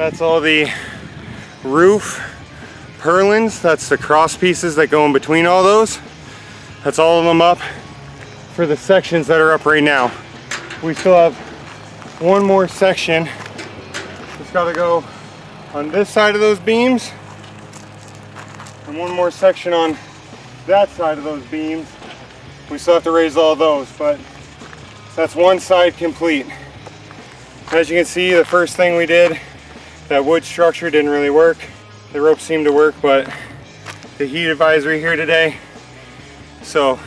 That's all the roof purlins. That's the cross pieces that go in between all those. That's all of them up for the sections that are up right now. We still have one more section. It's got to go on this side of those beams, and one more section on that side of those beams. We still have to raise all those, but that's one side complete. As you can see, the first thing we did, that wood structure didn't really work. The rope seemed to work, but the heat advisory here today. So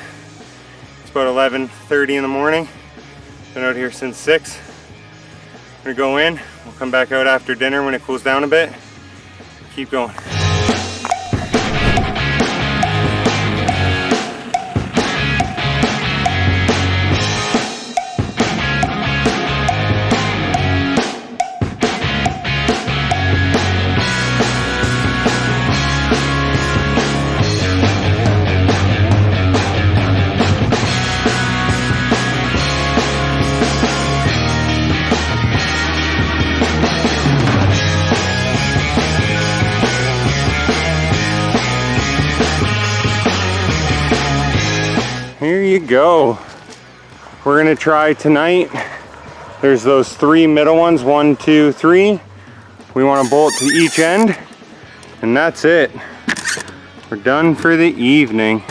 it's about 11:30 in the morning. Been out here since 6. We're gonna go in. We'll come back out after dinner when it cools down a bit. Keep going. Here you go. We're gonna try tonight. There's those 3 middle ones, 1, 2, 3. We want to bolt to each end, and that's it. We're done for the evening.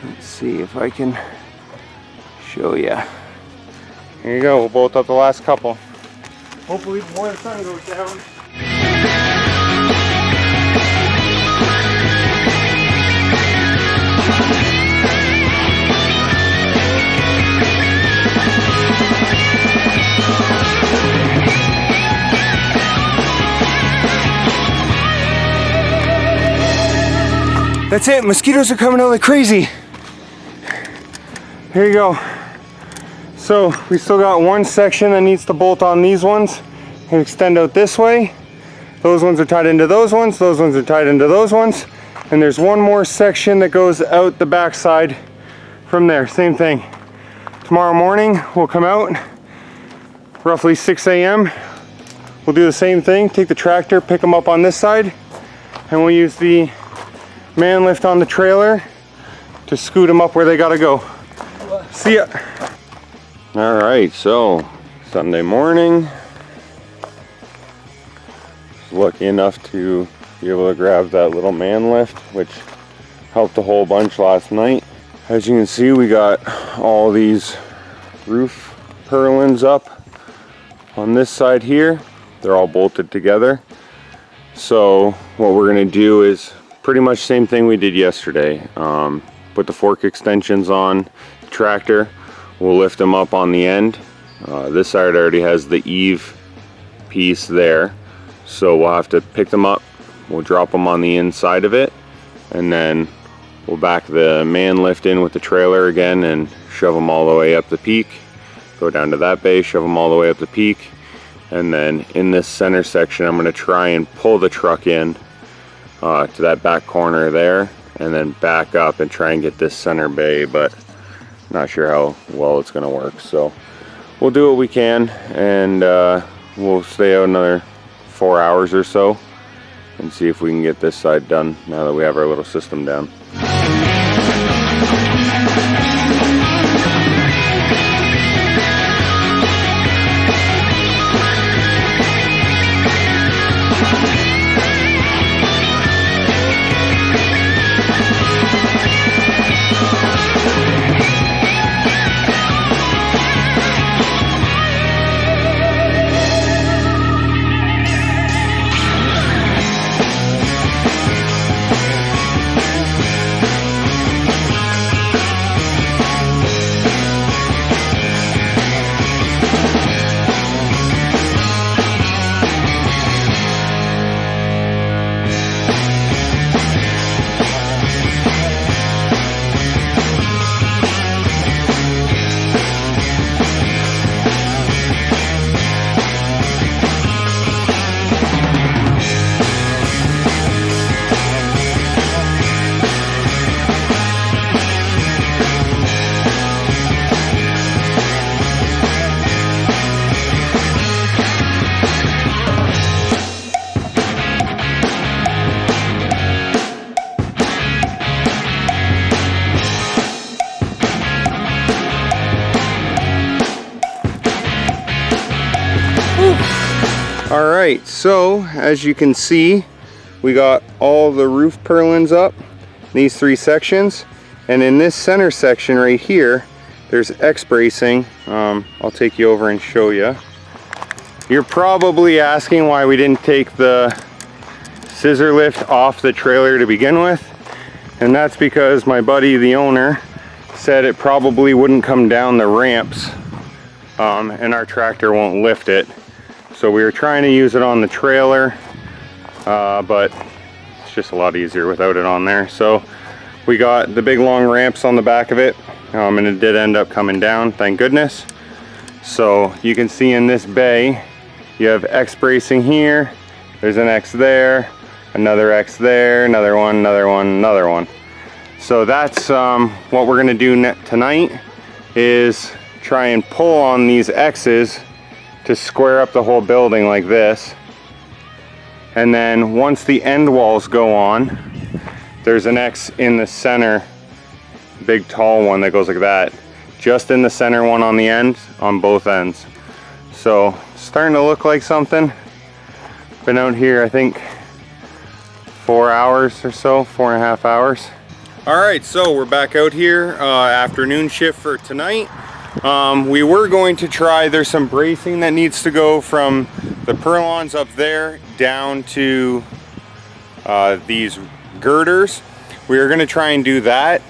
Let's see if I can show you. Here you go. We'll bolt up the last couple. Hopefully before the sun goes down. That's it, mosquitoes are coming out like crazy. Here you go. So we still got one section that needs to bolt on these ones and extend out this way. Those ones are tied into those ones are tied into those ones. And there's one more section that goes out the back side from there, same thing. Tomorrow morning we'll come out, roughly 6 a.m. We'll do the same thing, take the tractor, pick them up on this side, and we'll use the man lift on the trailer to scoot them up where they gotta go. See ya. All right, so Sunday morning. Lucky enough to be able to grab that little man lift, which helped a whole bunch last night. As you can see, we got all these roof purlins up on this side here. They're all bolted together. So what we're gonna do is pretty much same thing we did yesterday. Put the fork extensions on the tractor. We'll lift them up on the end. This side already has the eave piece there. So we'll have to pick them up. We'll drop them on the inside of it. And then we'll back the man lift in with the trailer again and shove them all the way up the peak. Go down to that base, shove them all the way up the peak. And then in this center section, I'm gonna try and pull the truck in to that back corner there, and then back up and try and get this center bay, but not sure how well it's gonna work. So we'll do what we can, and we'll stay out another 4 hours or so and see if we can get this side done now that we have our little system down. Alright, so as you can see, we got all the roof purlins up, these 3 sections, and in this center section right here, there's X bracing. I'll take you over and show you. You're probably asking why we didn't take the scissor lift off the trailer to begin with, and that's because my buddy, the owner, said it probably wouldn't come down the ramps, and our tractor won't lift it. So we were trying to use it on the trailer, but it's just a lot easier without it on there. So we got the big long ramps on the back of it, and it did end up coming down, thank goodness. So you can see in this bay, you have X bracing here, there's an X there, another X there, another one, another one, another one. So that's what we're gonna do tonight, is try and pull on these X's to square up the whole building like this. And then once the end walls go on, there's an X in the center, big tall one that goes like that, just in the center one on the end, on both ends. So starting to look like something. Been out here I think 4 hours or so, 4.5 hours. Alright, so we're back out here, afternoon shift for tonight. We were going to try, there's some bracing that needs to go from the purlins up there down to these girders. We are going to try and do that.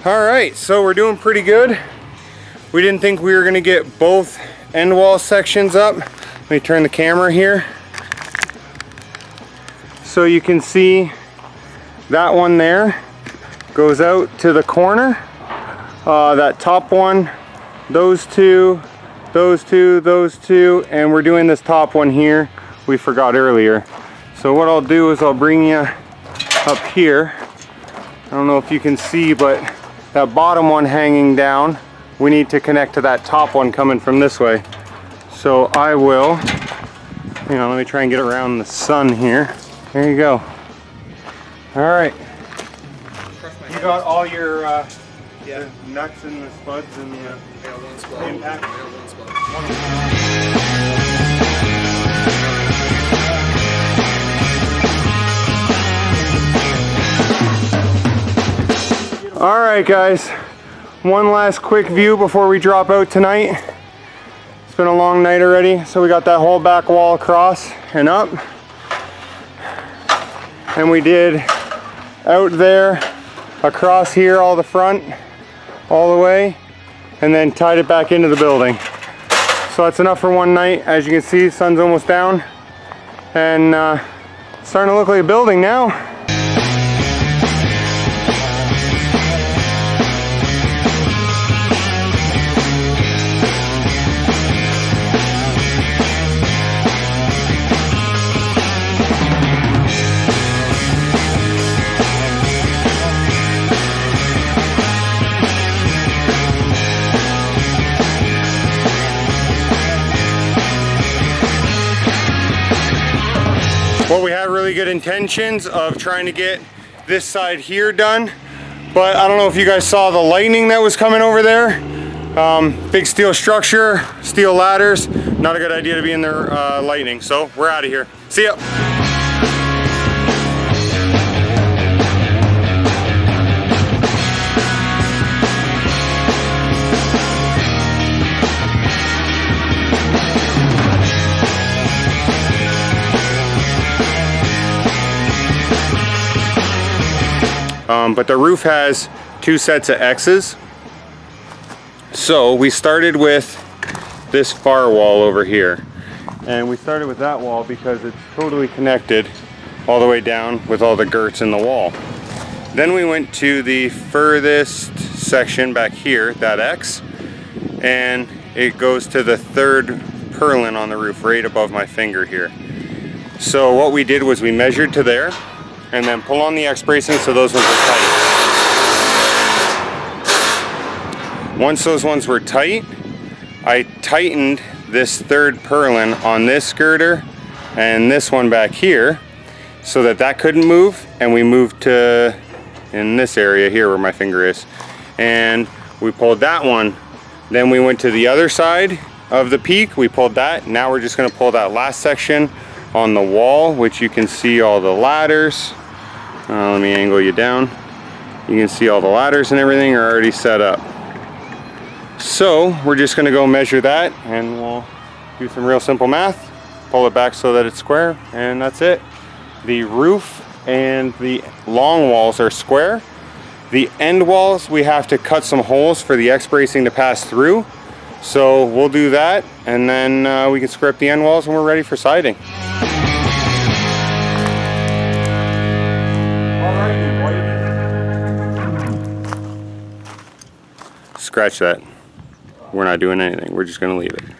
Alright, so we're doing pretty good. We didn't think we were going to get both end wall sections up. Let me turn the camera here. So you can see that one there goes out to the corner. That top one, those two, those two, those two, and we're doing this top one here. We forgot earlier. So what I'll do is I'll bring you up here. I don't know if you can see, but that bottom one hanging down, we need to connect to that top one coming from this way. So I will, hang on, let me try and get around the sun here. There you go. All right. You got all your the nuts and the spuds and the one spud. impact? One spud. Alright guys, one last quick view before we drop out tonight. It's been a long night already, so we got that whole back wall across and up. And we did out there, across here, all the front, all the way, and then tied it back into the building. So that's enough for one night. As you can see, the sun's almost down, and it's starting to look like a building now. Well, we had really good intentions of trying to get this side here done, but I don't know if you guys saw the lightning that was coming over there. Big steel structure, steel ladders. Not a good idea to be in there lightning. So we're out of here. See ya. But the roof has 2 sets of X's. So we started with this far wall over here. And we started with that wall because it's totally connected all the way down with all the girts in the wall. Then we went to the furthest section back here, that X, and it goes to the 3rd purlin on the roof right above my finger here. So what we did was we measured to there, and then pull on the X bracing so those ones are tight. Once those ones were tight, I tightened this 3rd purlin on this girder and this one back here so that that couldn't move, and we moved to in this area here where my finger is, and we pulled that one. Then we went to the other side of the peak, we pulled that. Now we're just going to pull that last section on the wall, which you can see all the ladders. Let me angle you down. You can see all the ladders and everything are already set up. So we're just going to go measure that, and we'll do some real simple math, pull it back so that it's square, and that's it. The roof and the long walls are square. The end walls, we have to cut some holes for the X bracing to pass through. So we'll do that, and then we can script the end walls and we're ready for siding. Scratch that. We're not doing anything. We're just going to leave it.